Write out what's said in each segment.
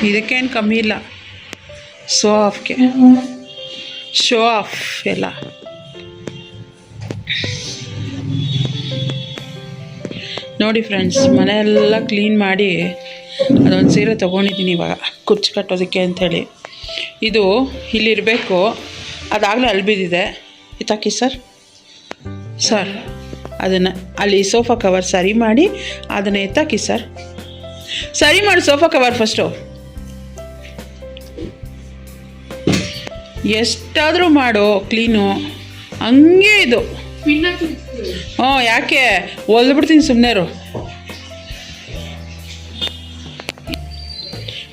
ಇದಕ್ಕೇನು ಕಮ್ಮಿ ಇಲ್ಲ. ಶೋ ಆಫ್ ಎಲ್ಲ. ನೋಡಿ ಫ್ರೆಂಡ್ಸ್, ಮನೆಯೆಲ್ಲ ಕ್ಲೀನ್ ಮಾಡಿ ಅದೊಂದು ಸೀರೆ ತೊಗೊಂಡಿದ್ದೀನಿ ಇವಾಗ ಕುಚ್ಚು ಕಟ್ಟೋದಕ್ಕೆ ಅಂಥೇಳಿ. ಇದು ಇಲ್ಲಿರಬೇಕು, ಅದಾಗಲೇ ಅಲ್ಲಿ ಬಿದ್ದಿದೆ. ಇತ್ತಾಕಿ ಸರ್ ಅದನ್ನು ಅಲ್ಲಿ ಸೋಫಾ ಕವರ್ ಸರಿ ಮಾಡಿ ಅದನ್ನು ಎತ್ತಾಕಿ ಸರ್. ಸರಿ ಮಾಡಿ ಸೋಫಾ ಕವರ್ ಫಸ್ಟು. ಎಷ್ಟಾದರೂ ಮಾಡೋ ಕ್ಲೀನು, ಹಂಗೆ ಇದು. ಯಾಕೆ ಹೊಲ್ಬಿಡ್ತೀನಿ, ಸುಮ್ಮನೆರು.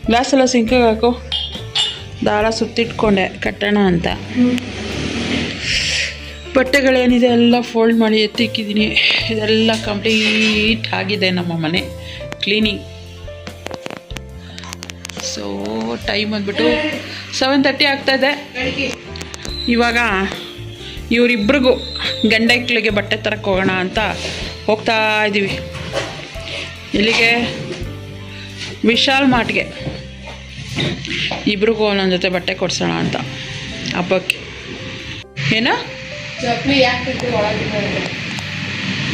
ಗ್ಲಾಸೆಲ್ಲ ಸಿಂಕಾಗಿ ಹಾಕು. ದಾರ ಸುತ್ತಿಟ್ಕೊಂಡೆ ಕಟ್ಟೋಣ ಅಂತ. ಬಟ್ಟೆಗಳೇನಿದೆ ಎಲ್ಲ ಫೋಲ್ಡ್ ಮಾಡಿ ಎತ್ತಿಕ್ಕಿದ್ದೀನಿ. ಇದೆಲ್ಲ ಕಂಪ್ಲೀಟ್ ಆಗಿದೆ ನಮ್ಮ ಮನೆ ಕ್ಲೀನಿಂಗ್. ಸೊ ಟೈಮ್ ಬಂದ್ಬಿಟ್ಟು 7:30 ಆಗ್ತಾಯಿದೆ. ಇವಾಗ ಇವರಿಬ್ರಿಗೂ ಗಂಡೈಕ್ಳಿಗೆ ಬಟ್ಟೆ ತರಕ್ಕೆ ಹೋಗೋಣ ಅಂತ ಹೋಗ್ತಾ ಇದ್ದೀವಿ. ಇಲ್ಲಿಗೆ ವಿಶಾಲ್ ಮಾರ್ಟ್ಗೆ. ಇಬ್ರಿಗೂ ಒಂದೊಂದು ಜೊತೆ ಬಟ್ಟೆ ಕೊಡ್ಸೋಣ ಅಂತ ಹಬ್ಬಕ್ಕೆ. ಏನೋ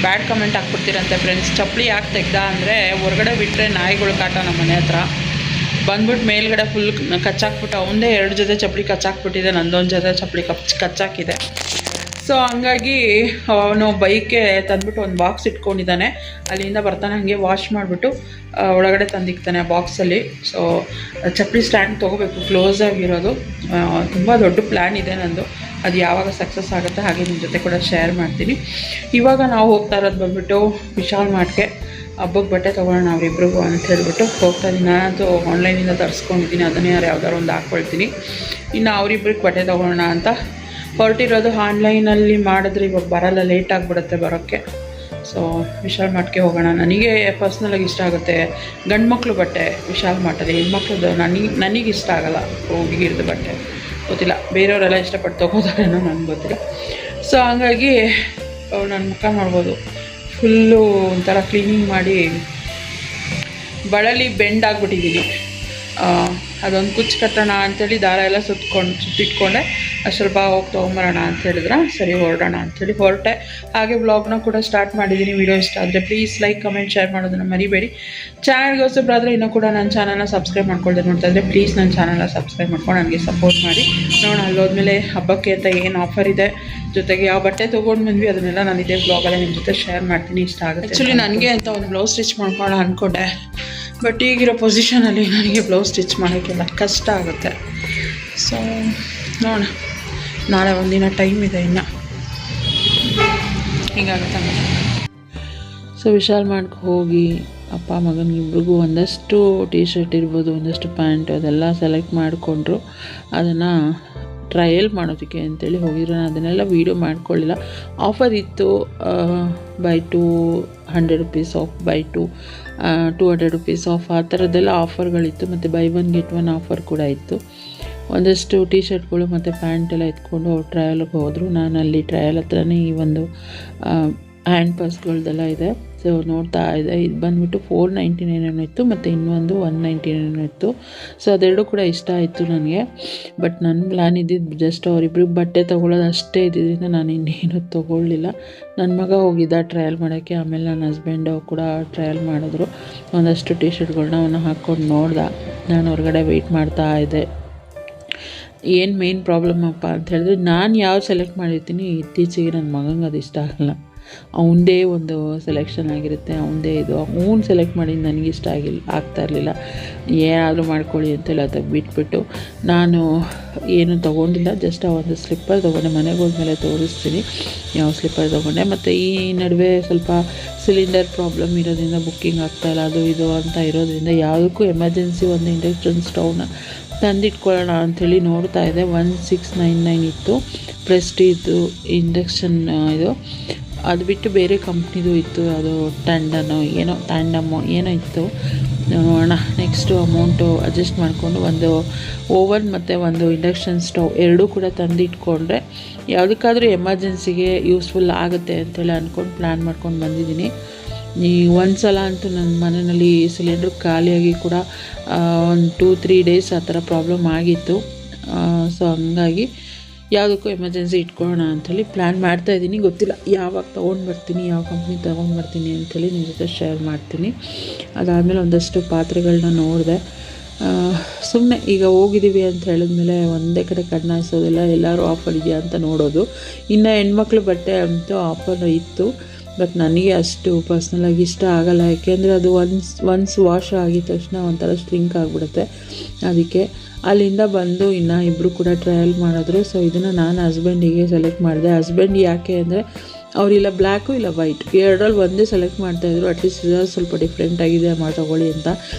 ಬ್ಯಾಡ್ ಕಮೆಂಟ್ ಹಾಕ್ಬಿಡ್ತೀರಂತೆ ಫ್ರೆಂಡ್ಸ್. ಚಪ್ಪಲಿ ಯಾಕೆ ತೆಗ್ದ ಅಂದರೆ, ಹೊರಗಡೆ ಬಿಟ್ಟರೆ ನಾಯಿಗಳು ಕಾಟ ನಮ್ಮ ಮನೆ ಹತ್ರ. ಬಂದ್ಬಿಟ್ಟು ಮೇಲ್ಗಡೆ ಫುಲ್ ಕಚ್ಚಾಕ್ಬಿಟ್ಟು ಅವನದೇ 2 ಜೊತೆ ಚಪ್ಪಲಿ ಕಚ್ಚಾಕ್ಬಿಟ್ಟಿದೆ, ನಂದೊಂದು ಜೊತೆ ಚಪ್ಪಲಿ ಕಚ್ಚಾಕಿದೆ. ಸೊ ಹಂಗಾಗಿ ಅವನು ಬೈಕ್ಗೆ ತಂದ್ಬಿಟ್ಟು ಒಂದು ಬಾಕ್ಸ್ ಇಟ್ಕೊಂಡಿದ್ದಾನೆ. ಅಲ್ಲಿಂದ ಬರ್ತಾನೆ, ಹಾಗೆ ವಾಶ್ ಮಾಡಿಬಿಟ್ಟು ಒಳಗಡೆ ತಂದಿಕ್ತಾನೆ ಆ ಬಾಕ್ಸಲ್ಲಿ. ಸೊ ಚಪ್ಪಲಿ ಸ್ಟ್ಯಾಂಡ್ ತೊಗೋಬೇಕು, ಕ್ಲೋಸ್ ಆಗಿರೋದು. ತುಂಬ ದೊಡ್ಡ ಪ್ಲ್ಯಾನ್ ಇದೆ ನಂದು. ಅದು ಯಾವಾಗ ಸಕ್ಸಸ್ ಆಗುತ್ತೆ ಹಾಗೆ ನಿಮ್ಮ ಜೊತೆ ಕೂಡ ಶೇರ್ ಮಾಡ್ತೀನಿ. ಇವಾಗ ನಾವು ಹೋಗ್ತಾ ಇರೋದು ಬಂದ್ಬಿಟ್ಟು ವಿಶಾಲ್ ಮಾರ್ಟ್ಗೆ. ಹಬ್ಬಕ್ಕೆ ಬಟ್ಟೆ ತೊಗೊಳ್ಳೋಣ ಅವರಿಬ್ರಿಗೂ ಅಂತ ಹೇಳ್ಬಿಟ್ಟು ಹೋಗ್ತಾ ಇದ್ದೀನಿ. ನಾನಂತೂ ಆನ್ಲೈನಿಂದ ತರಿಸ್ಕೊಂಡಿದ್ದೀನಿ, ಅದನ್ನೇ ಯಾವ್ದಾರು ಒಂದು ಹಾಕ್ಕೊಳ್ತೀನಿ. ಇನ್ನು ಅವರಿಬ್ರಿಗೆ ಬಟ್ಟೆ ತೊಗೊಳ್ಳೋಣ ಅಂತ ಹೊರಟಿರೋದು. ಆನ್ಲೈನಲ್ಲಿ ಮಾಡಿದ್ರೆ ಇವಾಗ ಬರೋಲ್ಲ, ಲೇಟ್ ಆಗಿಬಿಡುತ್ತೆ ಬರೋಕ್ಕೆ. ಸೊ ವಿಶಾಲ್ ಮಾರ್ಟ್ಗೆ ಹೋಗೋಣ. ನನಗೆ ಪರ್ಸ್ನಲಾಗಿ ಇಷ್ಟ ಆಗುತ್ತೆ ಗಂಡು ಮಕ್ಕಳು ಬಟ್ಟೆ ವಿಶಾಲ್ ಮಾರ್ಟಲ್ಲಿ. ಹೆಣ್ಮಕ್ಳದ್ದು ನನಗೆ ಇಷ್ಟ ಆಗೋಲ್ಲ, ಹುಡುಗಿರ್ದು ಬಟ್ಟೆ. ಗೊತ್ತಿಲ್ಲ, ಬೇರೆಯವರೆಲ್ಲ ಇಷ್ಟಪಟ್ಟು ತೊಗೋತಾರೇನೋ ನನಗೆ ಗೊತ್ತಿಲ್ಲ. ಸೊ ಹಂಗಾಗಿ ನನ್ನ ಮುಖ ನೋಡ್ಬೋದು, ಫುಲ್ಲು ಒಂಥರ ಕ್ಲೀನಿಂಗ್ ಮಾಡಿ ಬಳಲಿ ಬೆಂಡ್ ಆಗಿಬಿಟ್ಟಿದ್ದೀನಿ. ಅದೊಂದು ಕುಚ್ಚು ಕಟ್ಟೋಣ ಅಂಥೇಳಿ ದಾರ ಎಲ್ಲ ಸುತ್ತಿಟ್ಕೊಂಡೆ. ಸ್ವಲ್ಪ ಹೋಗಿ ತೊಗೊಂಬರೋಣ ಅಂತ ಹೇಳಿದ್ರೆ ಸರಿ ಹೊರಡೋಣ ಅಂಥೇಳಿ ಹೊರಟೆ. ಹಾಗೆ ವ್ಲಾಗ್ನ ಕೂಡ ಸ್ಟಾರ್ಟ್ ಮಾಡಿದ್ದೀನಿ. ವಿಡಿಯೋ ಇಷ್ಟ ಆದರೆ ಪ್ಲೀಸ್ ಲೈಕ್, ಕಮೆಂಟ್, ಶೇರ್ ಮಾಡೋದನ್ನು ಮರಿಬೇಡಿ. ಚಾನಲ್ಗೆ ಹೊಸಬ್ರಾದರೆ ಇನ್ನೂ ಕೂಡ ನನ್ನ ಚಾನಲ್ನ ಸಬ್ಸ್ಕ್ರೈಬ್ ಮಾಡ್ಕೊಳ್ದೆ ನೋಡ್ತಾ ಇದ್ದರೆ ಪ್ಲೀಸ್ ನನ್ನ ಚಾನಲ್ನ ಸಬ್ಸ್ಕ್ರೈಬ್ ಮಾಡ್ಕೊಂಡು ನನಗೆ ಸಪೋರ್ಟ್ ಮಾಡಿ. ನೋಡೋಣ ಅಲ್ಲೋದ್ಮೇಲೆ ಹಬ್ಬಕ್ಕೆ ಅಂತ ಏನು ಆಫರ್ ಇದೆ, ಜೊತೆಗೆ ಯಾವ ಬಟ್ಟೆ ತೊಗೊಂಡು ಬಂದ್ವಿ ಅದನ್ನೆಲ್ಲ ನಾನು ಇದೇ ವ್ಲಾಗಲ್ಲೇ ನಿಮ್ಮ ಜೊತೆ ಶೇರ್ ಮಾಡ್ತೀನಿ. ಇಷ್ಟ ಆಗುತ್ತೆ. ಆ್ಯಕ್ಚುಲಿ ನನಗೆ ಅಂತ ಒಂದು ಬ್ಲೌಸ್ ಸ್ಟಿಚ್ ಮಾಡ್ಕೊಳ್ಳೋಣ ಅಂದ್ಕೊಂಡೆ, ಬಟ್ ಈಗಿರೋ ಪೊಸಿಷನಲ್ಲಿ ನನಗೆ ಬ್ಲೌಸ್ ಸ್ಟಿಚ್ ಮಾಡೋಕ್ಕೆಲ್ಲ ಕಷ್ಟ ಆಗುತ್ತೆ. ಸೊ ನೋಡೋಣ, ನಾಳೆ ಒಂದಿನ ಟೈಮ್ ಇದೆ ಇನ್ನು, ಹೀಗಾಗುತ್ತೆ. ಸೊ ವಿಶಾಲ್ ಮಾರ್ಟ್ಗೆ ಹೋಗಿ ಅಪ್ಪ ಮಗನಿಗಿಬ್ರಿಗೂ ಒಂದಷ್ಟು ಟೀ ಶರ್ಟ್ ಇರ್ಬೋದು, ಒಂದಷ್ಟು ಪ್ಯಾಂಟ್ ಅದೆಲ್ಲ ಸೆಲೆಕ್ಟ್ ಮಾಡಿಕೊಂಡ್ರು. ಅದನ್ನು ಟ್ರಯಲ್ ಮಾಡೋದಕ್ಕೆ ಅಂತೇಳಿ ಹೋಗಿದ್ರು. ನಾನು ಅದನ್ನೆಲ್ಲ ವೀಡಿಯೋ ಮಾಡ್ಕೊಳ್ಳಿಲ್ಲ. ಆಫರ್ ಇತ್ತು, by 2 100 rupees of, by 2 200 rupees of, ಆ ಥರದ್ದೆಲ್ಲ ಆಫರ್ಗಳಿತ್ತು. ಮತ್ತು ಬೈ 1 get 1 ಆಫರ್ ಕೂಡ ಇತ್ತು. ಒಂದಷ್ಟು ಟೀ ಶರ್ಟ್ಗಳು ಮತ್ತು ಪ್ಯಾಂಟ್ ಎಲ್ಲ ಎತ್ಕೊಂಡು ಅವ್ರು ಟ್ರಯಲ್ಗೆ ಹೋದರು. ನಾನು ಅಲ್ಲಿ ಟ್ರಯಲ್ ಹತ್ರನೇ ಈ ಒಂದು ಹ್ಯಾಂಡ್ ಪರ್ಸ್ಗಳದ್ದೆಲ್ಲ ಇದೆ. ಸೊ ನೋಡ್ತಾ ಇದೆ. ಇದು ಬಂದುಬಿಟ್ಟು 499 ಇತ್ತು, ಮತ್ತು ಇನ್ನೊಂದು 199 ಇತ್ತು. ಸೊ ಅದೆರಡು ಕೂಡ ಇಷ್ಟ ಆಯಿತು ನನಗೆ. ಬಟ್ ನನ್ನ ಪ್ಲ್ಯಾನ್ ಇದ್ದಿದ್ದು ಜಸ್ಟ್ ಅವರಿಬ್ರಿಗೆ ಬಟ್ಟೆ ತೊಗೊಳ್ಳೋದು ಅಷ್ಟೇ ಇದ್ದಿದ್ದರಿಂದ ನಾನು ಇನ್ನೇನು ತೊಗೊಳ್ಳಿಲ್ಲ. ನನ್ನ ಮಗ ಹೋಗಿದ್ದ ಟ್ರಯಲ್ ಮಾಡೋಕ್ಕೆ, ಆಮೇಲೆ ನನ್ನ ಹಸ್ಬೆಂಡು ಕೂಡ ಟ್ರಯಲ್ ಮಾಡಿದ್ರು. ಒಂದಷ್ಟು ಟೀ ಶರ್ಟ್ಗಳನ್ನ ಅವನ್ನ ಹಾಕ್ಕೊಂಡು ನೋಡ್ದೆ. ನಾನು ಹೊರಗಡೆ ವೆಯ್ಟ್ ಮಾಡ್ತಾ ಇದ್ದೆ. ಏನು ಮೇನ್ ಪ್ರಾಬ್ಲಮ್ ಅಪ್ಪ ಅಂತ ಹೇಳಿದ್ರೆ, ನಾನು ಯಾವ್ದು ಸೆಲೆಕ್ಟ್ ಮಾಡಿರ್ತೀನಿ ಇತ್ತೀಚೆಗೆ ನನ್ನ ಮಗಂಗೆ ಅದು ಇಷ್ಟ ಆಗಲ್ಲ. ಅವನದೇ ಒಂದು ಸೆಲೆಕ್ಷನ್ ಆಗಿರುತ್ತೆ, ಅವನದೇ ಇದು. ಅವ್ನು ಸೆಲೆಕ್ಟ್ ಮಾಡಿ ನನಗಿಷ್ಟ ಆಗ್ತಾ ಇರಲಿಲ್ಲ. ಏನಾದರೂ ಮಾಡ್ಕೊಳ್ಳಿ ಅಂತೆಲ್ಲ ಬಿಟ್ಬಿಟ್ಟು ನಾನು ಏನು ತೊಗೊಂಡಿಲ್ಲ. ಜಸ್ಟ್ ಆ ಒಂದು ಸ್ಲಿಪ್ಪರ್ ತೊಗೊಂಡೆ. ಮನೆಗೆ ಹೋದ್ಮೇಲೆ ತೋರಿಸ್ತೀನಿ ಯಾವ ಸ್ಲಿಪ್ಪರ್ ತೊಗೊಂಡೆ. ಮತ್ತು ಈ ನಡುವೆ ಸ್ವಲ್ಪ ಸಿಲಿಂಡರ್ ಪ್ರಾಬ್ಲಮ್ ಇರೋದ್ರಿಂದ ಬುಕ್ಕಿಂಗ್ ಆಗ್ತಾಯಿಲ್ಲ, ಅದು ಇದು ಅಂತ ಇರೋದ್ರಿಂದ ಯಾವುದಕ್ಕೂ ಎಮರ್ಜೆನ್ಸಿ ಒಂದು ಇಂಡಕ್ಷನ್ ಸ್ಟವ್ನ ತಂದಿಟ್ಕೊಳ್ಳೋಣ ಅಂಥೇಳಿ ನೋಡ್ತಾ ಇದೆ. 1699 ಇತ್ತು ಪ್ರೆಸ್ಟೀಜು ಇಂಡಕ್ಷನ್. ಇದು ಅದು ಬಿಟ್ಟು ಬೇರೆ ಕಂಪ್ನಿದು ಇತ್ತು, ಅದು ಟ್ಯಾಂಡಮೋ ಏನೋ ಇತ್ತು. ನೋಡೋಣ, ನೆಕ್ಸ್ಟು ಅಮೌಂಟು ಅಡ್ಜಸ್ಟ್ ಮಾಡಿಕೊಂಡು ಒಂದು ಓವನ್ ಮತ್ತು ಒಂದು ಇಂಡಕ್ಷನ್ ಸ್ಟವ್ ಎರಡೂ ಕೂಡ ತಂದಿಟ್ಕೊಂಡ್ರೆ ಯಾವುದಕ್ಕಾದರೂ ಎಮರ್ಜೆನ್ಸಿಗೆ ಯೂಸ್ಫುಲ್ ಆಗುತ್ತೆ ಅಂತೇಳಿ ಅಂದ್ಕೊಂಡು ಪ್ಲ್ಯಾನ್ ಮಾಡ್ಕೊಂಡು ಬಂದಿದ್ದೀನಿ. ಈ ಒಂದು ಸಲ ಅಂತೂ ನನ್ನ ಮನೆಯಲ್ಲಿ ಸಿಲಿಂಡ್ರ್ ಖಾಲಿಯಾಗಿ ಕೂಡ ಒಂದು 2-3 ಡೇಸ್ ಆ ಥರ ಪ್ರಾಬ್ಲಮ್ ಆಗಿತ್ತು. ಸೊ ಹಂಗಾಗಿ ಯಾವುದಕ್ಕೂ ಎಮರ್ಜೆನ್ಸಿ ಇಟ್ಕೊಳ್ಳೋಣ ಅಂಥೇಳಿ ಪ್ಲ್ಯಾನ್ ಮಾಡ್ತಾಯಿದ್ದೀನಿ. ಗೊತ್ತಿಲ್ಲ ಯಾವಾಗ ತೊಗೊಂಡು ಬರ್ತೀನಿ, ಯಾವ ಕಂಪ್ನಿ ತೊಗೊಂಡು ಬರ್ತೀನಿ ಅಂಥೇಳಿ ನಿಮ್ಮ ಜೊತೆ ಶೇರ್ ಮಾಡ್ತೀನಿ. ಅದಾದಮೇಲೆ ಒಂದಷ್ಟು ಪಾತ್ರೆಗಳನ್ನ ನೋಡಿದೆ. ಸುಮ್ಮನೆ ಈಗ ಹೋಗಿದ್ದೀವಿ ಅಂತ ಹೇಳಿದ್ಮೇಲೆ ಒಂದೇ ಕಡೆ ಕಣ್ಣಾಯಿಸೋದಿಲ್ಲ, ಎಲ್ಲರೂ ಆಫರ್ ಇದೆಯಾ ಅಂತ ನೋಡೋದು. ಇನ್ನು ಹೆಣ್ಮಕ್ಳು ಬಟ್ಟೆ ಅಂತೂ ಆಫರ್ ಇತ್ತು, ಬಟ್ ನನಗೆ ಅಷ್ಟು ಪರ್ಸ್ನಲಾಗಿ ಇಷ್ಟ ಆಗೋಲ್ಲ. ಯಾಕೆಂದರೆ ಅದು ಒನ್ಸ್ ವಾಶ್ ಆಗಿದ ತಕ್ಷಣ ಒಂಥರ ಸ್ಟ್ರಿಂಕ್ ಆಗಿಬಿಡುತ್ತೆ. ಅದಕ್ಕೆ ಅಲ್ಲಿಂದ ಬಂದು ಇನ್ನು ಇಬ್ಬರು ಕೂಡ ಟ್ರಯಲ್ ಮಾಡಿದ್ರು. ಸೊ ಇದನ್ನು ನಾನು ಹಸ್ಬೆಂಡಿಗೆ ಸೆಲೆಕ್ಟ್ ಮಾಡಿದೆ. ಹಸ್ಬೆಂಡ್ ಯಾಕೆ ಅಂದರೆ ಅವರಿಲ್ಲ ಬ್ಲ್ಯಾಕು ಇಲ್ಲ ವೈಟ್, ಎರಡರಲ್ಲಿ ಒಂದೇ ಸೆಲೆಕ್ಟ್ ಮಾಡ್ತಾಯಿದ್ರು. ಅಟ್ಲೀಸ್ಟ್ ಸ್ವಲ್ಪ ಡಿಫ್ರೆಂಟ್ ಆಗಿದೆ ತೊಗೊಳ್ಳಿ ಅಂತ.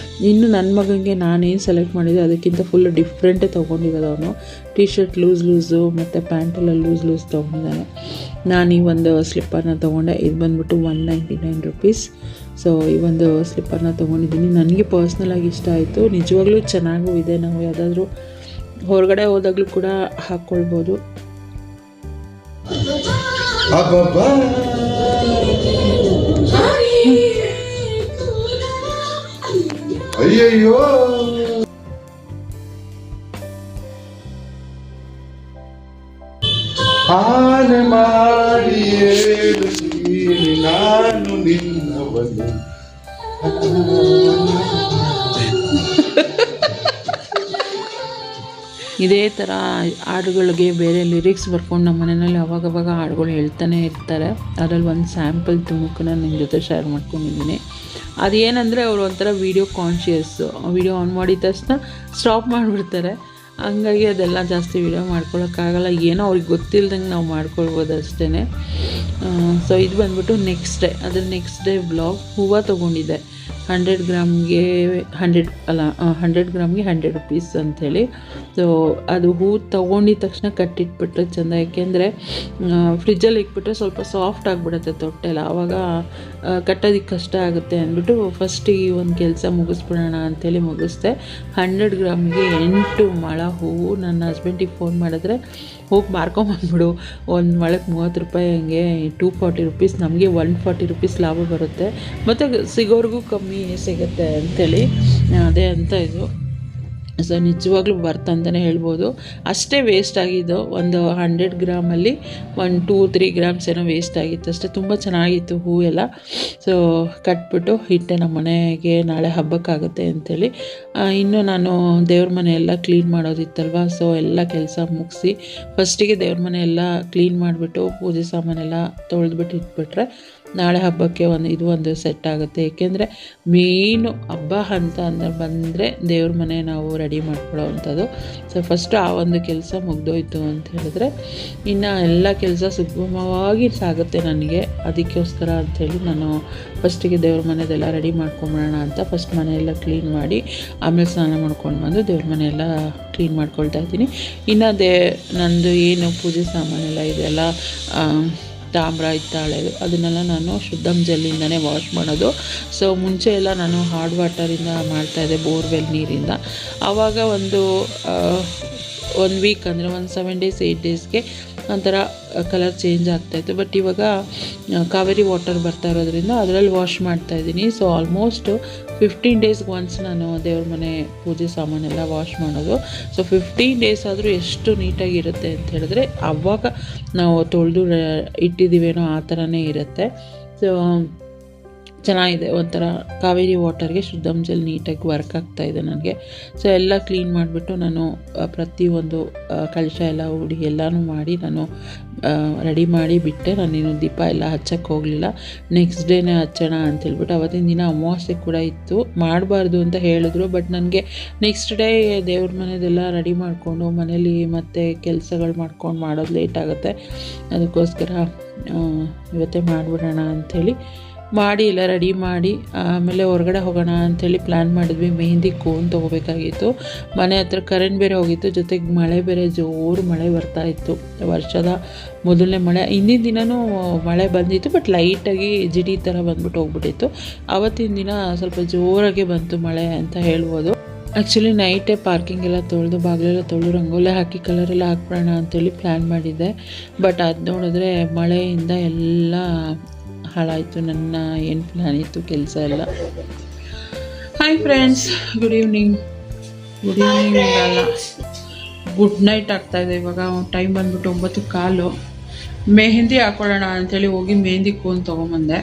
ಇನ್ನು ನನ್ನ ಮಗನಿಗೆ ನಾನೇನು ಸೆಲೆಕ್ಟ್ ಮಾಡಿದೆ ಅದಕ್ಕಿಂತ ಫುಲ್ ಡಿಫ್ರೆಂಟೇ ತೊಗೊಂಡಿರೋದು. ಅವನು ಟೀ ಶರ್ಟ್ ಲೂಸು ಮತ್ತು ಪ್ಯಾಂಟೆಲ್ಲ ಲೂಸ್ ತೊಗೊಂಡಿದ್ದಾನೆ. ನಾನು ಈ ಒಂದು ಸ್ಲಿಪ್ಪರ್ನ ತೊಗೊಂಡೆ. ಇದು ಬಂದ್ಬಿಟ್ಟು 199 ರುಪೀಸ್. ಸೊ ಈ ಒಂದು ಸ್ಲಿಪ್ಪರ್ನ ತೊಗೊಂಡಿದ್ದೀನಿ. ನನಗೆ ಪರ್ಸ್ನಲಾಗಿ ಇಷ್ಟ ಆಯಿತು. ನಿಜವಾಗ್ಲೂ ಚೆನ್ನಾಗೂ ಇದೆ. ನಾವು ಯಾವುದಾದ್ರೂ ಹೊರಗಡೆ ಹೋದಾಗಲೂ ಕೂಡ ಹಾಕ್ಕೊಳ್ಬೋದು. ಅಯ್ಯಯ್ಯೋ ಆನೆ ಮಾಡಿ ಹೇಳುತ್ತೀನಿ ನಾನು ನಿನ್ನವನು. ಇದೇ ಥರ ಹಾಡುಗಳಿಗೆ ಬೇರೆ ಲಿರಿಕ್ಸ್ ಬರ್ಕೊಂಡು ನಮ್ಮ ಮನೆಯಲ್ಲಿ ಅವಾಗವಾಗ ಹಾಡುಗಳು ಹೇಳ್ತಾನೆ ಇರ್ತಾರೆ. ಅದರಲ್ಲಿ ಒಂದು ಸ್ಯಾಂಪಲ್ ತುಣುಕನ್ನ ನಿಮ್ಮ ಜೊತೆ ಶೇರ್ ಮಾಡ್ಕೊಂಡಿದ್ದೀನಿ. ಅದೇನೆಂದರೆ ಅವರು ಒಂಥರ ವೀಡಿಯೋ ಕಾನ್ಷಿಯಸ್ಸು. ವೀಡಿಯೋ ಆನ್ ಮಾಡಿದ ತಕ್ಷಣ ಸ್ಟಾಪ್ ಮಾಡಿಬಿಡ್ತಾರೆ. ಹಂಗಾಗಿ ಅದೆಲ್ಲ ಜಾಸ್ತಿ ವೀಡಿಯೋ ಮಾಡ್ಕೊಳಕ್ಕಾಗಲ್ಲ. ಏನೋ ಅವ್ರಿಗೆ ಗೊತ್ತಿಲ್ದಂಗೆ ನಾವು ಮಾಡ್ಕೊಳ್ಬೋದು ಅಷ್ಟೇ. ಸೊ ಇದು ಬಂದ್ಬಿಟ್ಟು ನೆಕ್ಸ್ಟ್ ಡೇ ಬ್ಲಾಗ್. ಹೂವು ತೊಗೊಂಡಿದ್ದೆ 100 ಗ್ರಾಮ್ಗೆ 100 ರುಪೀಸ್ ಅಂಥೇಳಿ. ಸೊ ಅದು ಹೂವು ತೊಗೊಂಡಿದ ತಕ್ಷಣ ಕಟ್ಟಿಟ್ಬಿಟ್ರೆ ಚೆಂದ. ಯಾಕೆಂದರೆ ಫ್ರಿಜ್ಜಲ್ಲಿ ಇಟ್ಬಿಟ್ರೆ ಸ್ವಲ್ಪ ಸಾಫ್ಟ್ ಆಗಿಬಿಡುತ್ತೆ ತೊಟ್ಟೆಲ್ಲ, ಆವಾಗ ಕಟ್ಟೋದಕ್ಕೆ ಕಷ್ಟ ಆಗುತ್ತೆ ಅಂದ್ಬಿಟ್ಟು ಫಸ್ಟಿಗೆ ಒಂದು ಕೆಲಸ ಮುಗಿಸ್ಬಿಡೋಣ ಅಂಥೇಳಿ ಮುಗಿಸ್ದೆ. 100 ಗ್ರಾಮಿಗೆ 8 ಮೊಳ ಹೂವು. ನನ್ನ ಹಸ್ಬೆಂಡಿಗೆ ಫೋನ್ ಮಾಡಿದ್ರೆ ಹೋಗಿ ಮಾರ್ಕೊಂಬಂದ್ಬಿಡು, ಒಂದು ಮೊಳಕ್ಕೆ 30 ರೂಪಾಯಿ, ಹಂಗೆ 240 ರುಪೀಸ್, ನಮಗೆ 140 ರುಪೀಸ್ ಲಾಭ ಬರುತ್ತೆ, ಮತ್ತು ಸಿಗೋರ್ಗೂ ಕಮ್ಮಿ ಸಿಗುತ್ತೆ ಅಂಥೇಳಿ ಅದೇ ಅಂತ ಇದು. ಸೊ ನಿಜವಾಗ್ಲೂ ವರ್ತ್ ಅಂತಲೇ ಹೇಳ್ಬೋದು. ಅಷ್ಟೇ ವೇಸ್ಟ್ ಆಗಿದ್ದು. ಒಂದು 100 ಗ್ರಾಮಲ್ಲಿ 1-3 ಗ್ರಾಮ್ಸ್ ಏನೋ ವೇಸ್ಟ್ ಆಗಿತ್ತು ಅಷ್ಟೇ. ತುಂಬ ಚೆನ್ನಾಗಿತ್ತು ಹೂವೆಲ್ಲ. ಸೊ ಕಟ್ಬಿಟ್ಟು ಇಟ್ಟೆ ನಮ್ಮ ಮನೆಗೆ, ನಾಳೆ ಹಬ್ಬಕ್ಕಾಗುತ್ತೆ ಅಂಥೇಳಿ. ಇನ್ನು ನಾನು ದೇವ್ರ ಮನೆ ಎಲ್ಲ ಕ್ಲೀನ್ ಮಾಡೋದಿತ್ತಲ್ವ. ಸೊ ಎಲ್ಲ ಕೆಲಸ ಮುಗಿಸಿ ಫಸ್ಟಿಗೆ ದೇವ್ರ ಮನೆ ಎಲ್ಲ ಕ್ಲೀನ್ ಮಾಡಿಬಿಟ್ಟು ಪೂಜೆ ಸಾಮಾನೆಲ್ಲ ತೊಳೆದ್ಬಿಟ್ಟು ಇಟ್ಬಿಟ್ರೆ ನಾಳೆ ಹಬ್ಬಕ್ಕೆ ಒಂದು ಸೆಟ್ ಆಗುತ್ತೆ. ಏಕೆಂದರೆ ಮೇಯ್ನು ಹಬ್ಬ ಅಂತ ಬಂದರೆ ದೇವ್ರ ಮನೆ ನಾವು ರೆಡಿ ಮಾಡ್ಕೊಳ್ಳೋ ಅಂಥದ್ದು. ಸೊ ಫಸ್ಟು ಆ ಒಂದು ಕೆಲಸ ಮುಗ್ದೋಯ್ತು ಅಂತ ಹೇಳಿದ್ರೆ ಇನ್ನು ಎಲ್ಲ ಕೆಲಸ ಸುಗಮವಾಗಿ ಸಾಗುತ್ತೆ ನನಗೆ. ಅದಕ್ಕೋಸ್ಕರ ಅಂಥೇಳಿ ನಾನು ಫಸ್ಟಿಗೆ ದೇವ್ರ ಮನೆದೆಲ್ಲ ರೆಡಿ ಮಾಡ್ಕೊಂಬಿಡೋಣ ಅಂತ ಫಸ್ಟ್ ಮನೆಯೆಲ್ಲ ಕ್ಲೀನ್ ಮಾಡಿ ಆಮೇಲೆ ಸ್ನಾನ ಮಾಡ್ಕೊಂಡು ಬಂದು ದೇವ್ರ ಮನೆಯೆಲ್ಲ ಕ್ಲೀನ್ ಮಾಡ್ಕೊಳ್ತಾ ಇದ್ದೀನಿ. ಇನ್ನು ನಂದು ಏನು ಪೂಜೆ ಸಾಮಾನೆಲ್ಲ ಇದೆಲ್ಲ ತಾಮ್ರ ಹಿತ್ತಾಳೆದು ಅದನ್ನೆಲ್ಲ ನಾನು ಶುದ್ಧಂ ಜೆಲ್ಲಿಂದನೇ ವಾಶ್ ಮಾಡೋದು. ಸೊ ಮುಂಚೆ ಎಲ್ಲ ನಾನು ಹಾರ್ಡ್ ವಾಟರಿಂದ ಮಾಡ್ತಾಯಿದ್ದೆ, ಬೋರ್ವೆಲ್ ನೀರಿಂದ. ಆವಾಗ ಒಂದು ವೀಕ್ ಅಂದರೆ ಒಂದು 7 days 8 daysಗೆ ಒಂಥರ ಕಲರ್ ಚೇಂಜ್ ಆಗ್ತಾಯಿತ್ತು. ಬಟ್ ಇವಾಗ ಕಾವೇರಿ ವಾಟರ್ ಬರ್ತಾ ಇರೋದ್ರಿಂದ ಅದರಲ್ಲಿ ವಾಶ್ ಮಾಡ್ತಾಯಿದ್ದೀನಿ. ಸೊ ಆಲ್ಮೋಸ್ಟ್ 15 ಡೇಸ್ಗೆ ಒನ್ಸ್ ನಾನು ದೇವ್ರ ಮನೆ ಪೂಜೆ ಸಾಮಾನೆಲ್ಲ ವಾಶ್ ಮಾಡೋದು. ಸೊ 15 ಡೇಸ್ ಆದರೂ ಎಷ್ಟು ನೀಟಾಗಿರುತ್ತೆ ಅಂತ ಹೇಳಿದ್ರೆ ಆವಾಗ ನಾವು ತೊಳೆದು ಇಟ್ಟಿದ್ದೀವೇನೋ ಆ ಥರನೇ ಇರುತ್ತೆ. ಸೊ ಚೆನ್ನಾಗಿದೆ. ಒಂಥರ ಕಾವೇರಿ ವಾಟರ್ಗೆ ಶುದ್ಧಂ ಜೆಲ್ ನೀಟಾಗಿ ವರ್ಕ್ ಆಗ್ತಾಯಿದೆ ನನಗೆ. ಸೊ ಎಲ್ಲ ಕ್ಲೀನ್ ಮಾಡಿಬಿಟ್ಟು ನಾನು ಪ್ರತಿಯೊಂದು ಕಳಶ ಎಲ್ಲ ಹೂಡಿ ಎಲ್ಲನೂ ಮಾಡಿ ನಾನು ರೆಡಿ ಮಾಡಿ ಬಿಟ್ಟೆ. ನಾನೇನು ದೀಪ ಎಲ್ಲ ಹಚ್ಚಕ್ಕೆ ಹೋಗಲಿಲ್ಲ. ನೆಕ್ಸ್ಟ್ ಡೇನೇ ಹಚ್ಚೋಣ ಅಂತೇಳ್ಬಿಟ್ಟು ಅವತ್ತಿನ ದಿನ ಅಮಾವಾಸ್ಯೆ ಕೂಡ ಇತ್ತು. ಮಾಡಬಾರ್ದು ಅಂತ ಹೇಳಿದ್ರು. ಬಟ್ ನನಗೆ ನೆಕ್ಸ್ಟ್ ಡೇ ದೇವ್ರ ಮನೆಯದೆಲ್ಲ ರೆಡಿ ಮಾಡಿಕೊಂಡು ಮನೇಲಿ ಮತ್ತೆ ಕೆಲಸಗಳು ಮಾಡ್ಕೊಂಡು ಮಾಡೋದು ಲೇಟ್ ಆಗುತ್ತೆ. ಅದಕ್ಕೋಸ್ಕರ ಇವತ್ತೇ ಮಾಡಿಬಿಡೋಣ ಅಂಥೇಳಿ ಮಾಡಿ ಎಲ್ಲ ರೆಡಿ ಮಾಡಿ ಆಮೇಲೆ ಹೊರಗಡೆ ಹೋಗೋಣ ಅಂಥೇಳಿ ಪ್ಲ್ಯಾನ್ ಮಾಡಿದ್ವಿ. ಮೆಹಂದಿ ಕೋನ್ ತೊಗೋಬೇಕಾಗಿತ್ತು. ಮನೆ ಹತ್ರ ಕರೆಂಟ್ ಬೇರೆ ಹೋಗಿತ್ತು, ಜೊತೆಗೆ ಮಳೆ ಬೇರೆ ಜೋರು ಮಳೆ ಬರ್ತಾಯಿತ್ತು. ವರ್ಷದ ಮೊದಲನೇ ಮಳೆ. ಹಿಂದಿನ ದಿನವೂ ಮಳೆ ಬಂದಿತ್ತು, ಬಟ್ ಲೈಟಾಗಿ ಜಿಡಿ ಥರ ಬಂದ್ಬಿಟ್ಟು ಹೋಗ್ಬಿಟ್ಟಿತ್ತು. ಆವತ್ತಿನ ದಿನ ಸ್ವಲ್ಪ ಜೋರಾಗೆ ಬಂತು ಮಳೆ ಅಂತ ಹೇಳ್ಬೋದು. ಆ್ಯಕ್ಚುಲಿ ನೈಟೇ ಪಾರ್ಕಿಂಗ್ ಎಲ್ಲ ತೊಳೆದು ಬಾಗಿಲೆಲ್ಲ ತೊಳೆದು ರಂಗೋಲಿ ಹಾಕಿ ಕಲರೆಲ್ಲ ಹಾಕ್ಬಿಡೋಣ ಅಂಥೇಳಿ ಪ್ಲ್ಯಾನ್ ಮಾಡಿದ್ದೆ. ಬಟ್ ಅದು ನೋಡಿದ್ರೆ ಮಳೆಯಿಂದ ಎಲ್ಲ ಹಾಳಾಯಿತು. ನನ್ನ ಏನು ಪ್ಲ್ಯಾನ್ ಇತ್ತು ಕೆಲಸ ಎಲ್ಲ. ಹಾಯ್ ಫ್ರೆಂಡ್ಸ್, ಗುಡ್ ಈವ್ನಿಂಗ್ ಅಲ್ಲ, ಗುಡ್ ನೈಟ್ ಆಗ್ತಾಯಿದೆ. ಇವಾಗ ಟೈಮ್ ಬಂದ್ಬಿಟ್ಟು 9:15. ಮೆಹಂದಿ ಹಾಕೊಳ್ಳೋಣ ಅಂಥೇಳಿ ಹೋಗಿ ಮೆಹಂದಿ ಕೋನ್ ತೊಗೊಂಬಂದೆ.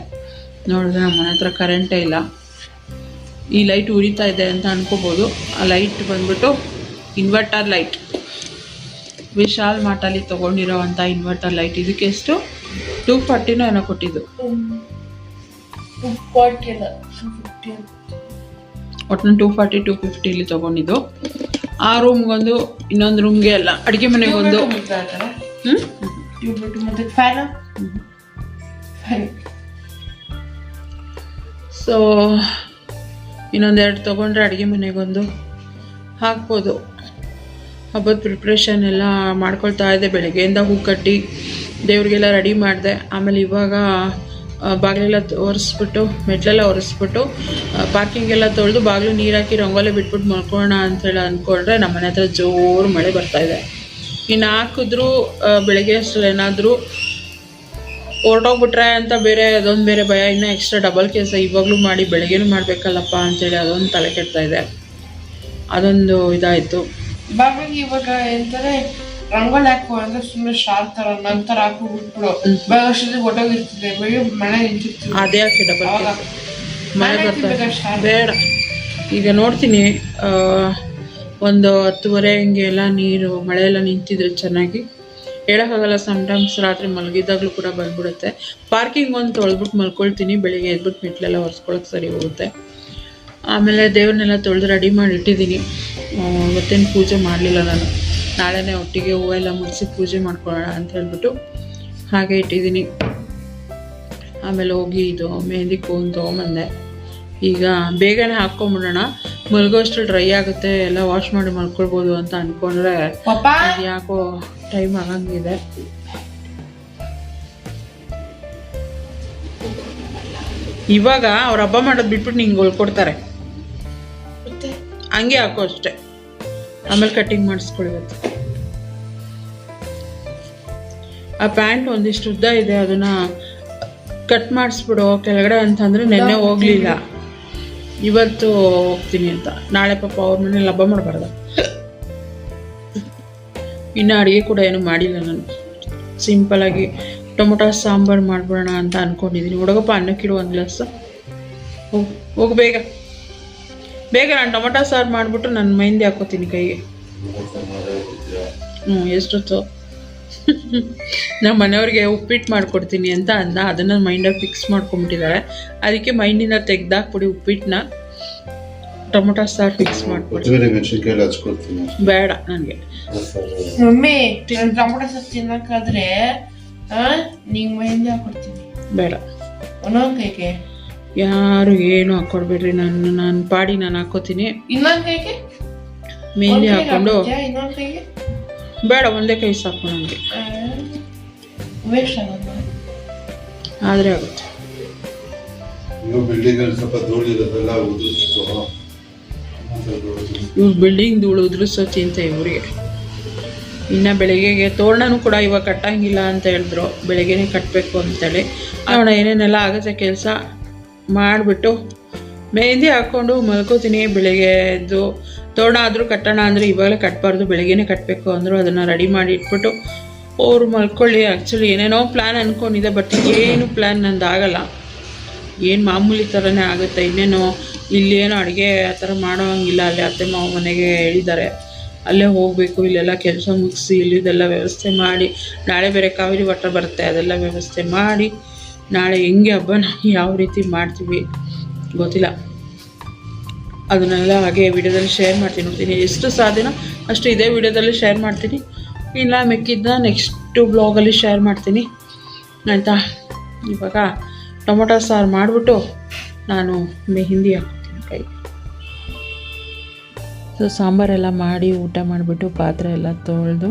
ನೋಡಿದ್ರೆ ನಮ್ಮ ಮನೆ ಹತ್ರ ಕರೆಂಟೇ ಇಲ್ಲ. ಈ ಲೈಟ್ ಉರಿತಾ ಇದೆ ಅಂತ ಅನ್ಕೋಬೋದು. ಆ ಲೈಟ್ ಬಂದ್ಬಿಟ್ಟು ಇನ್ವರ್ಟರ್ ಲೈಟ್, ವಿಶಾಲ್ ಮಾರ್ಟಲ್ಲಿ ತೊಗೊಂಡಿರೋವಂಥ ಇನ್ವರ್ಟರ್ ಲೈಟ್. ಇದಕ್ಕೆ ಎಷ್ಟು 240 ಏನೋ ಕೊಟ್ಟಿದ್ದು, ಒಟ್ಟು 240-250 ಇಲ್ಲಿ ತೊಗೊಂಡಿದ್ದು. ಆ ರೂಮ್ಗೊಂದು, ಇನ್ನೊಂದು ರೂಮ್ಗೆ ಎಲ್ಲ, ಅಡುಗೆ ಮನೆಗೊಂದು. ಸೊ ಇನ್ನೊಂದೆರಡು ತೊಗೊಂಡ್ರೆ ಅಡುಗೆ ಮನೆಗೊಂದು ಹಾಕ್ಬೋದು. ಹಬ್ಬದ ಪ್ರಿಪ್ರೇಷನ್ ಎಲ್ಲ ಮಾಡ್ಕೊಳ್ತಾ ಇದ್ದೆ. ಬೆಳಗ್ಗೆಯಿಂದ ಹೂ ಕಟ್ಟಿ ದೇವ್ರಿಗೆಲ್ಲ ರೆಡಿ ಮಾಡಿದೆ. ಆಮೇಲೆ ಇವಾಗ ಬಾಗಿಲೆಲ್ಲ ಒರೆಸ್ಬಿಟ್ಟು, ಮೆಟ್ಲೆಲ್ಲ ಒರೆಸ್ಬಿಟ್ಟು, ಪಾರ್ಕಿಂಗೆಲ್ಲ ತೊಳೆದು, ಬಾಗಿಲು ನೀರು ಹಾಕಿ ರಂಗೋಲಿ ಬಿಟ್ಬಿಟ್ಟು ಮಲ್ಕೊಳ್ಳೋಣ ಅಂಥೇಳಿ ಅಂದ್ಕೊಂಡ್ರೆ ನಮ್ಮ ಮನೆ ಹತ್ರ ಜೋರು ಮಳೆ ಬರ್ತಾಯಿದೆ. ಇನ್ನು ಹಾಕಿದ್ರೂ ಬೆಳಗ್ಗೆ ಅಷ್ಟರಲ್ಲಿ ಏನಾದರೂ ಹೊರಟೋಗ್ಬಿಟ್ರೆ ಅಂತ ಅದೊಂದು ಬೇರೆ ಭಯ. ಇನ್ನೂ ಎಕ್ಸ್ಟ್ರಾ ಡಬಲ್ ಕೆಲಸ ಇವಾಗಲೂ ಮಾಡಿ ಬೆಳಗ್ಗೆನೂ ಮಾಡಬೇಕಲ್ಲಪ್ಪ ಅಂಥೇಳಿ ಅದೊಂದು ತಲೆ ಕೆಡ್ತಾ ಇದೆ. ಅದೊಂದು ಇದಾಯಿತು. ಇವಾಗ ಎಂತಾರೆ ರಂಗೋಲಿ ಹಾಕುವ ಅಂದ್ರೆ ಸುಮ್ಮನೆ ಶಾರ್ಟ್ ತರ ನಂತರ ಹಾಕೋಬಿಟ್ಬಿಡು, ವರ್ಷದಲ್ಲಿ ಒಟ್ಟೋಗಿರ್ತದೆ, ಮಳೆ ನಿಂತಿರ್ತೀವಿ. ಅದೇ ಯಾಕೆ ಡಬಲ್ ಕೆಲಸ, ಮಳೆ ಬರ್ತಾ ಬೇಡ. ಈಗ ನೋಡ್ತೀನಿ 10:30 ಹಿಂಗೆ ಎಲ್ಲ ನೀರು ಮಳೆ ಎಲ್ಲ ನಿಂತಿದ್ರೆ ಚೆನ್ನಾಗಿ. ಹೇಳೋಕ್ಕಾಗಲ್ಲ, ಸಮ್ಟೈಮ್ಸ್ ರಾತ್ರಿ ಮಲಗಿದಾಗಲೂ ಕೂಡ ಬಂದ್ಬಿಡುತ್ತೆ. ಪಾರ್ಕಿಂಗ್ ಒಂದು ತೊಳೆದ್ಬಿಟ್ಟು ಮಲ್ಕೊಳ್ತೀನಿ. ಬೆಳಿಗ್ಗೆ ಎದ್ಬಿಟ್ಟು ಮೆಟ್ಲೆಲ್ಲ ಒರೆಸ್ಕೊಳಕ್ಕೆ ಸರಿ ಹೋಗುತ್ತೆ. ಆಮೇಲೆ ದೇವ್ರನ್ನೆಲ್ಲ ತೊಳೆದು ರೆಡಿ ಮಾಡಿ ಇಟ್ಟಿದ್ದೀನಿ. ಇವತ್ತೇನು ಪೂಜೆ ಮಾಡಲಿಲ್ಲ ನಾನು. ನಾಳೆನೇ ಒಟ್ಟಿಗೆ ಹೂವೆಲ್ಲ ಮುಡಿಸಿ ಪೂಜೆ ಮಾಡ್ಕೊಳ್ಳೋಣ ಅಂತ ಹೇಳ್ಬಿಟ್ಟು ಹಾಗೆ ಇಟ್ಟಿದ್ದೀನಿ. ಆಮೇಲೆ ಹೋಗಿ ಇದು ಮೆಹಂದಿ ಕೋನ್ ತೊಗೊಂಬಂದೆ. ಈಗ ಬೇಗನೆ ಹಾಕ್ಕೊಂಬಿಡೋಣ, ಮಲ್ಗೋಷ್ಟು ಡ್ರೈ ಆಗುತ್ತೆ, ಎಲ್ಲ ವಾಶ್ ಮಾಡಿ ಮಲ್ಕೊಳ್ಬೋದು ಅಂತ ಅಂದ್ಕೊಂಡ್ರೆ ಯಾಕೋ ಟೈಮ್ ಆಗಂಗಿದೆ. ಇವಾಗ ಅವ್ರು ಹಬ್ಬ ಮಾಡೋದು ಬಿಟ್ಬಿಟ್ಟು ನಿಂಗೆ ಹೊಲ್ಕೊಡ್ತಾರೆ, ಹಂಗೆ ಹಾಕೋ ಅಷ್ಟೆ. ಆಮೇಲೆ ಕಟ್ಟಿಂಗ್ ಮಾಡಿಸ್ಕೊಳ್ಬೇಕು. ಆ ಪ್ಯಾಂಟ್ ಒಂದಿಷ್ಟು ಉದ್ದ ಇದೆ, ಅದನ್ನ ಕಟ್ ಮಾಡಿಸ್ಬಿಡು ಕೆಳಗಡೆ ಅಂತಂದರೆ ನೆನ್ನೆ ಹೋಗಲಿಲ್ಲ, ಇವತ್ತು ಹೋಗ್ತೀನಿ ಅಂತ. ನಾಳೆ ಪಾಪ ಅವ್ರ ಮನೇಲಿ ಹಬ್ಬ ಮಾಡಬಾರ್ದು. ಇನ್ನು ಅಡುಗೆ ಕೂಡ ಏನು ಮಾಡಿಲ್ಲ ನಾನು. ಸಿಂಪಲಾಗಿ ಟೊಮೊಟೊ ಸಾಂಬಾರು ಮಾಡ್ಬಿಡೋಣ ಅಂತ ಅಂದ್ಕೊಂಡಿದ್ದೀನಿ. ಹುಡುಗಪ್ಪ ಅನ್ನಕ್ಕಿಡು ಒಂದು ಗ್ಲಾಸ್. ಹೋಗು ಬೇಗ ಬೇಗ. ನಾನು ಟೊಮೊಟೊ ಸಾರು ಮಾಡಿಬಿಟ್ಟು ನನ್ನ ಮೆಹಂದಿ ಹಾಕೋತೀನಿ ಕೈಗೆ. ಎಷ್ಟೊತ್ತು ನಮ್ಮ ಮನೆಯವ್ರಿಗೆ ಉಪ್ಪಿಟ್ಟು ಮಾಡಿಕೊಡ್ತೀನಿ ಅಂತ ಅಂದ. ಅದನ್ನು ಮೈಂಡಲ್ಲಿ ಫಿಕ್ಸ್ ಮಾಡ್ಕೊಂಬಿಟ್ಟಿದ್ದಾರೆ. ಅದಕ್ಕೆ ಮೈಂಡಿಂದ ತೆಗ್ದಾಕ್ಬಿಡಿ ಉಪ್ಪಿಟ್ಟನ್ನ, ಟೊಮೊಟೊ ಸಾರು ಫಿಕ್ಸ್ ಮಾಡ್ಕೊಡ್ತೀನಿ. ಬೇಡ ನನಗೆ. ಮಮ್ಮಿ ಟೊಮೊಟೊ ಸಾರು ತಿನ್ನಕ್ಕಾದ್ರೆ ನಿಂಗೆ ಮೆಹಂದಿ ಹಾಕೊಡ್ತೀನಿ. ಬೇಡ, ಒಂದೊಂದು ಕೈಗೆ ಯಾರು ಏನು ಹಾಕ್ಕೊಡ್ಬೇಡ್ರಿ. ನಾನು ಪಾಡಿ ನಾನು ಹಾಕೋತೀನಿ. ಇನ್ನೊಂದು ಕೈಗೆ ಮೆಹಂದಿ ಹಾಕ್ಕೊಂಡು. ಇನ್ನೊಂದು ಕೈಗೆ ಬೇಡ, ಒಂದೇ ಕೈ ಸಾಕು ನನಗೆ. ವೇಸ್ಟ್ ಆಗೋದು ಆದರೆ ಆಗುತ್ತೆ. ಇವ್ರು ಬಿಲ್ಡಿಂಗ್ ಧೂಳು ಉದುರಿಸೋ ಚಿಂತೆ ಇವರಿಗೆ. ಇನ್ನು ಬೆಳಗ್ಗೆಗೆ ತೋರಣನೂ ಕೂಡ ಇವಾಗ ಕಟ್ಟಂಗಿಲ್ಲ ಅಂತ ಹೇಳಿದ್ರು, ಬೆಳಗ್ಗೆನೇ ಕಟ್ಟಬೇಕು ಅಂತೇಳಿ. ನೋಡೋಣ ಏನೇನೆಲ್ಲ ಆಗುತ್ತೆ ಕೆಲಸ ಮಾಡಿಬಿಟ್ಟು ಮೆಹಂದಿ ಹಾಕ್ಕೊಂಡು ಮಲ್ಕೋತೀನಿ. ಬೆಳಗ್ಗೆ ಎದ್ದು ತೋರಣ ಆದರೂ ಕಟ್ಟೋಣ ಅಂದರೆ ಇವಾಗಲೇ ಕಟ್ಟಬಾರ್ದು, ಬೆಳಗ್ಗೆನೇ ಕಟ್ಟಬೇಕು ಅಂದರು. ಅದನ್ನು ರೆಡಿ ಮಾಡಿ ಇಟ್ಬಿಟ್ಟು ಅವ್ರು ಮಲ್ಕೊಳ್ಳಿ. ಆ್ಯಕ್ಚುಲಿ ಏನೇನೋ ಪ್ಲ್ಯಾನ್ ಅಂದ್ಕೊಂಡಿದ್ದೆ, ಬಟ್ ಏನು ಪ್ಲ್ಯಾನ್ ನಂದು ಆಗಲ್ಲ. ಏನು ಮಾಮೂಲಿ ಥರನೇ ಆಗುತ್ತೆ. ಇನ್ನೇನು ಇಲ್ಲೇನೋ ಅಡುಗೆ ಆ ಥರ ಮಾಡೋ ಹಂಗಿಲ್ಲ. ಅಲ್ಲಿ ಅತ್ತೆ ಮಾವ ಮನೆಗೆ ಹೇಳಿದ್ದಾರೆ, ಅಲ್ಲೇ ಹೋಗಬೇಕು. ಇಲ್ಲೆಲ್ಲ ಕೆಲಸ ಮುಗಿಸಿ ಇಲ್ಲಿದೆಲ್ಲ ವ್ಯವಸ್ಥೆ ಮಾಡಿ, ನಾಳೆ ಬೇರೆ ಕಾವೇರಿ ವಾಟರ್ ಬರುತ್ತೆ, ಅದೆಲ್ಲ ವ್ಯವಸ್ಥೆ ಮಾಡಿ ನಾಳೆ ಹೆಂಗೆ ಹಬ್ಬನ ಯಾವ ರೀತಿ ಮಾಡ್ತೀವಿ ಗೊತ್ತಿಲ್ಲ. ಅದನ್ನೆಲ್ಲ ಹಾಗೆ ವಿಡಿಯೋದಲ್ಲಿ ಶೇರ್ ಮಾಡ್ತೀನಿ. ನೋಡ್ತೀನಿ ಎಷ್ಟು ಸಾಧ್ಯನೋ ಅಷ್ಟು ಇದೇ ವಿಡಿಯೋದಲ್ಲಿ ಶೇರ್ ಮಾಡ್ತೀನಿ. ಇಲ್ಲ ಮಿಕ್ಕಿದ್ದ ನೆಕ್ಸ್ಟು ಬ್ಲಾಗಲ್ಲಿ ಶೇರ್ ಮಾಡ್ತೀನಿ ಆಯಿತಾ. ಇವಾಗ ಟೊಮೊಟೊ ಸಾರು ಮಾಡಿಬಿಟ್ಟು ನಾನು ಮೆಹಂದಿ ಹಾಕ್ತೀನಿ ಕೈ. ಸೊ ಸಾಂಬಾರೆಲ್ಲ ಮಾಡಿ ಊಟ ಮಾಡಿಬಿಟ್ಟು ಪಾತ್ರೆ ಎಲ್ಲ ತೊಳೆದು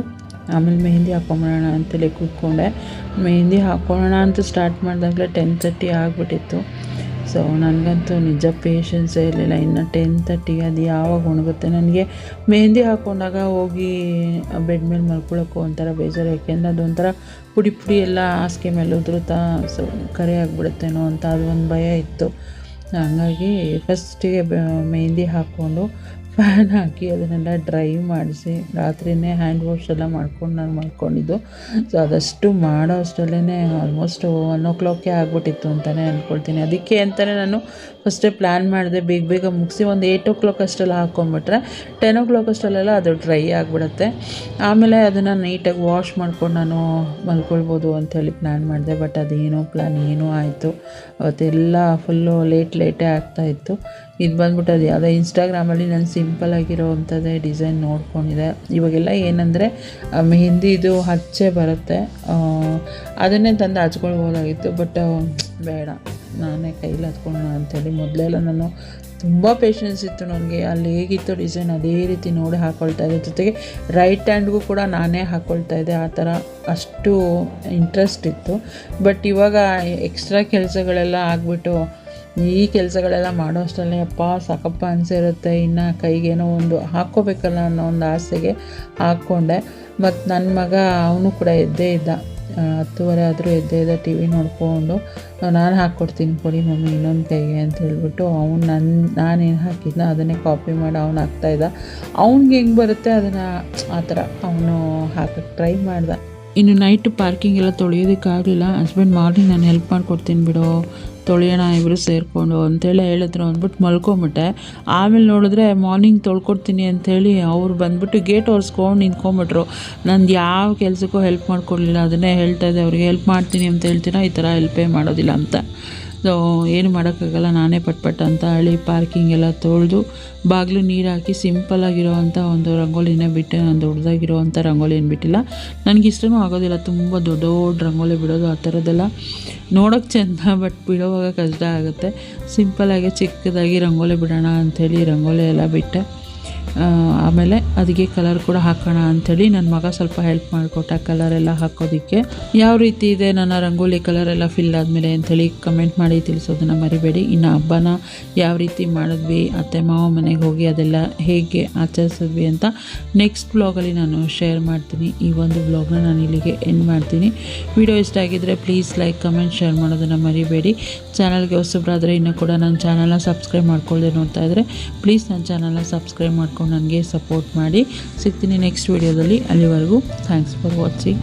ಆಮೇಲೆ ಮೆಹಂದಿ ಹಾಕ್ಕೊಂಬಿಡೋಣ ಅಂತೇಳಿ ಕೂತ್ಕೊಂಡೆ. ಮೆಹಂದಿ ಹಾಕ್ಕೊಳ್ಳೋಣ ಅಂತ ಸ್ಟಾರ್ಟ್ ಮಾಡಿದಾಗಲೇ 10:30 ಆಗಿಬಿಟ್ಟಿತ್ತು. ಸೊ ಸೊ ನನಗಂತೂ ನಿಜ ಪೇಷನ್ಸೇ ಇರಲಿಲ್ಲ. ಇನ್ನು 10:30 ಅದು ಯಾವಾಗ ಒಣಗುತ್ತೆ. ನನಗೆ ಮೆಹಂದಿ ಹಾಕ್ಕೊಂಡಾಗ ಹೋಗಿ ಬೆಡ್ ಮೇಲೆ ಮಲ್ಕೊಳ್ಳೋಕ್ಕೂ ಒಂಥರ ಬೇಜಾರು, ಯಾಕೆಂದರೆ ಅದೊಂಥರ ಪುಡಿ ಪುಡಿ ಎಲ್ಲ ಹಾಸಿಗೆ ಮೇಲೆ ಉದುರುತ್ತಾ ಸೊ ಕರೆ ಆಗಿಬಿಡುತ್ತೇನೋ ಅಂತ ಅದು ಒಂದು ಭಯ ಇತ್ತು. ಹಾಗಾಗಿ ಫಸ್ಟಿಗೆ ಮೆಹಂದಿ ಹಾಕ್ಕೊಂಡು ಫ್ಯಾನ್ ಹಾಕಿ ಅದನ್ನೆಲ್ಲ ಡ್ರೈ ಮಾಡಿಸಿ ರಾತ್ರಿಯೇ ಹ್ಯಾಂಡ್ ವಾಶ್ ಎಲ್ಲ ಮಾಡ್ಕೊಂಡು ನಾನು ಮಾಡ್ಕೊಂಡಿದ್ದು. ಸೊ ಅದಷ್ಟು ಮಾಡೋ ಅಷ್ಟರಲ್ಲೇ ಆಲ್ಮೋಸ್ಟ್ 1 o'clock ಆಗಿಬಿಟ್ಟಿತ್ತು ಅಂತಲೇ ಅಂದ್ಕೊಳ್ತೀನಿ. ಅದಕ್ಕೆ ಅಂತಲೇ ನಾನು ಫಸ್ಟೇ ಪ್ಲ್ಯಾನ್ ಮಾಡಿದೆ, ಬೇಗ ಬೇಗ ಮುಗಿಸಿ ಒಂದು 8 o'clock ಅಷ್ಟೆಲ್ಲ ಹಾಕ್ಕೊಂಬಿಟ್ರೆ 10 o'clock ಅಷ್ಟರಲ್ಲೆಲ್ಲ ಅದು ಡ್ರೈ ಆಗಿಬಿಡುತ್ತೆ. ಆಮೇಲೆ ಅದನ್ನು ನೀಟಾಗಿ ವಾಶ್ ಮಾಡ್ಕೊಂಡು ನಾನು ಮಲ್ಕೊಳ್ಬೋದು ಅಂಥೇಳಿ ಪ್ಲ್ಯಾನ್ ಮಾಡಿದೆ. ಬಟ್ ಅದೇನೋ ಪ್ಲ್ಯಾನ್ ಏನೋ ಆಯಿತು. ಅವತ್ತೆಲ್ಲ ಫುಲ್ಲು ಲೇಟೇ ಆಗ್ತಾಯಿತ್ತು. ಇದು ಬಂದ್ಬಿಟ್ಟು ಅದು ಯಾವುದೋ ಇನ್ಸ್ಟಾಗ್ರಾಮಲ್ಲಿ ನಾನು ಸಿಂಪಲ್ಲಾಗಿರೋ ಅಂಥದ್ದೇ ಡಿಸೈನ್ ನೋಡ್ಕೊಂಡಿದ್ದೆ. ಇವಾಗೆಲ್ಲ ಏನಂದರೆ ಮೆಹಂದಿದು ಹಚ್ಚೆ ಬರುತ್ತೆ, ಅದನ್ನೇ ತಂದು ಹಚ್ಕೊಳ್ಬೋದಾಗಿತ್ತು. ಬಟ್ ಬೇಡ, ನಾನೇ ಕೈಲಿ ಹಚ್ಕೊಳ್ಳೋಣ ಅಂಥೇಳಿ ಮೊದಲೆಲ್ಲ ನಾನು ತುಂಬ ಪೇಷನ್ಸ್ ಇತ್ತು ನನಗೆ. ಅಲ್ಲಿ ಹೇಗಿತ್ತು ಡಿಸೈನ್ ಅದೇ ರೀತಿ ನೋಡಿ ಹಾಕ್ಕೊಳ್ತಾಯಿದ್ದೆ. ಜೊತೆಗೆ ರೈಟ್ ಹ್ಯಾಂಡ್ಗೂ ಕೂಡ ನಾನೇ ಹಾಕ್ಕೊಳ್ತಾಯಿದ್ದೆ. ಆ ಥರ ಅಷ್ಟು ಇಂಟ್ರೆಸ್ಟ್ ಇತ್ತು. ಬಟ್ ಇವಾಗ ಎಕ್ಸ್ಟ್ರಾ ಕೆಲಸಗಳೆಲ್ಲ ಆಗಿಬಿಟ್ಟು ಈ ಕೆಲಸಗಳೆಲ್ಲ ಮಾಡೋ ಅಷ್ಟರಲ್ಲೇ ಅಪ್ಪ ಸಾಕಪ್ಪ ಅನಿಸಿರುತ್ತೆ. ಇನ್ನು ಕೈಗೇನೋ ಒಂದು ಹಾಕ್ಕೋಬೇಕಲ್ಲ ಅನ್ನೋ ಒಂದು ಆಸೆಗೆ ಹಾಕ್ಕೊಂಡೆ. ಮತ್ತು ನನ್ನ ಮಗ ಅವನು ಕೂಡ ಎದ್ದೇ ಇದ್ದ, 10:30 ಆದರೂ ಎದ್ದೇ ಇದ್ದ. ಟಿ ವಿ ನೋಡಿಕೊಂಡು ನಾನು ಹಾಕ್ಕೊಡ್ತೀನಿ ಕೊಡಿ ಮಮ್ಮಿ ಇನ್ನೊಂದು ಕೈಗೆ ಅಂತ ಹೇಳ್ಬಿಟ್ಟು ನಾನೇನು ಹಾಕಿದ್ನೋ ಅದನ್ನೇ ಕಾಪಿ ಮಾಡಿ ಅವ್ನು ಹಾಕ್ತಾಯಿದ್ದ. ಅವ್ನಿಗೆ ಹೆಂಗೆ ಬರುತ್ತೆ ಅದನ್ನು ಆ ಥರ ಅವನು ಹಾಕಕ್ಕೆ ಟ್ರೈ ಮಾಡ್ದೆ. ಇನ್ನು ನೈಟ್ ಪಾರ್ಕಿಂಗ್ ಎಲ್ಲ ತೊಳೆಯೋದಕ್ಕಾಗಲಿಲ್ಲ. ಹಸ್ಬೆಂಡ್ ಮಾರ್ನಿಂಗ್ ನಾನು ಹೆಲ್ಪ್ ಮಾಡಿಕೊಡ್ತೀನಿ ಬಿಡು, ತೊಳೆಯೋಣ ಇಬ್ಬರು ಸೇರಿಕೊಂಡು ಅಂತೇಳಿ ಹೇಳಿದ್ರು. ಅಂದ್ಬಿಟ್ಟು ಮಲ್ಕೊಂಬಿಟ್ಟೆ. ಆಮೇಲೆ ನೋಡಿದ್ರೆ ಮಾರ್ನಿಂಗ್ ತೊಳ್ಕೊಡ್ತೀನಿ ಅಂಥೇಳಿ ಅವ್ರು ಬಂದುಬಿಟ್ಟು ಗೇಟ್ ಒರೆಸ್ಕೊಂಡು ನಿಂತ್ಕೊಂಬಿಟ್ರು. ನಂದು ಯಾವ ಕೆಲಸಕ್ಕೂ ಹೆಲ್ಪ್ ಮಾಡಿಕೊಡ್ಲಿಲ್ಲ. ಅದನ್ನೇ ಹೇಳ್ತಾಯಿದ್ದೆ ಅವ್ರಿಗೆ, ಹೆಲ್ಪ್ ಮಾಡ್ತೀನಿ ಅಂತ ಹೇಳ್ತೀರಾ, ಈ ಥರ ಹೆಲ್ಪೇ ಮಾಡೋದಿಲ್ಲ ಅಂತ. ಸೊ ಏನು ಮಾಡೋಕ್ಕಾಗಲ್ಲ, ನಾನೇ ಪಟ್ ಅಂತ ಹೇಳಿ ಪಾರ್ಕಿಂಗ್ ಎಲ್ಲ ತೊಳೆದು ಬಾಗಿಲು ನೀರು ಹಾಕಿ ಸಿಂಪಲ್ಲಾಗಿರೋವಂಥ ಒಂದು ರಂಗೋಲಿನೇ ಬಿಟ್ಟೆ. ನಾನು ದೊಡ್ಡದಾಗಿರೋವಂಥ ರಂಗೋಲಿ ಏನು ಬಿಟ್ಟಿಲ್ಲ. ನನಗಿಷ್ಟನೂ ಆಗೋದಿಲ್ಲ ತುಂಬ ದೊಡ್ಡ ರಂಗೋಲಿ ಬಿಡೋದು. ಆ ಥರದ್ದೆಲ್ಲ ನೋಡೋಕ್ಕೆ ಚೆಂದ, ಬಟ್ ಬಿಡೋವಾಗ ಕಷ್ಟ ಆಗುತ್ತೆ. ಸಿಂಪಲ್ಲಾಗಿ ಚಿಕ್ಕದಾಗಿ ರಂಗೋಲಿ ಬಿಡೋಣ ಅಂಥೇಳಿ ರಂಗೋಲಿ ಎಲ್ಲ ಬಿಟ್ಟೆ. ಆಮೇಲೆ ಅದಕ್ಕೆ ಕಲರ್ ಕೂಡ ಹಾಕೋಣ ಅಂಥೇಳಿ ನನ್ನ ಮಗ ಸ್ವಲ್ಪ ಹೆಲ್ಪ್ ಮಾಡಿಕೊಟ್ಟ ಕಲರೆಲ್ಲ ಹಾಕೋದಕ್ಕೆ. ಯಾವ ರೀತಿ ಇದೆ ನನ್ನ ರಂಗೋಲಿ ಕಲರೆಲ್ಲ ಫಿಲ್ ಆದಮೇಲೆ ಅಂಥೇಳಿ ಕಮೆಂಟ್ ಮಾಡಿ ತಿಳಿಸೋದನ್ನು ಮರಿಬೇಡಿ. ಇನ್ನು ಹಬ್ಬನ ಯಾವ ರೀತಿ ಮಾಡಿದ್ವಿ, ಅತ್ತೆ ಮಾವ ಮನೆಗೆ ಹೋಗಿ ಅದೆಲ್ಲ ಹೇಗೆ ಆಚರಿಸಿದ್ವಿ ಅಂತ ನೆಕ್ಸ್ಟ್ ವ್ಲಾಗಲ್ಲಿ ನಾನು ಶೇರ್ ಮಾಡ್ತೀನಿ. ಈ ಒಂದು ವ್ಲಾಗ್ನ ನಾನು ಇಲ್ಲಿಗೆ ಎಂಡ್ ಮಾಡ್ತೀನಿ. ವಿಡಿಯೋ ಇಷ್ಟ ಆಗಿದ್ದರೆ ಪ್ಲೀಸ್ ಲೈಕ್, ಕಮೆಂಟ್, ಶೇರ್ ಮಾಡೋದನ್ನು ಮರಿಬೇಡಿ. ಚಾನಲ್ಗೆ ಹೊಸಬ್ರಾದರೆ ಇನ್ನೂ ಕೂಡ ನನ್ನ ಚಾನಲ್ನ ಸಬ್ಸ್ಕ್ರೈಬ್ ಮಾಡ್ಕೊಳ್ಳದೆ ನೋಡ್ತಾ ಇದ್ದರೆ ಪ್ಲೀಸ್ ನನ್ನ ಚಾನಲ್ನ ಸಬ್ಸ್ಕ್ರೈಬ್ ಮಾಡ್ಕೊಂಡು ನನಗೆ ಸಪೋರ್ಟ್ ಮಾಡಿ. ಸಿಗ್ತೀನಿ ನೆಕ್ಸ್ಟ್ ವಿಡಿಯೋದಲ್ಲಿ. ಅಲ್ಲಿವರೆಗೂ ಥ್ಯಾಂಕ್ಸ್ ಫಾರ್ ವಾಚಿಂಗ್.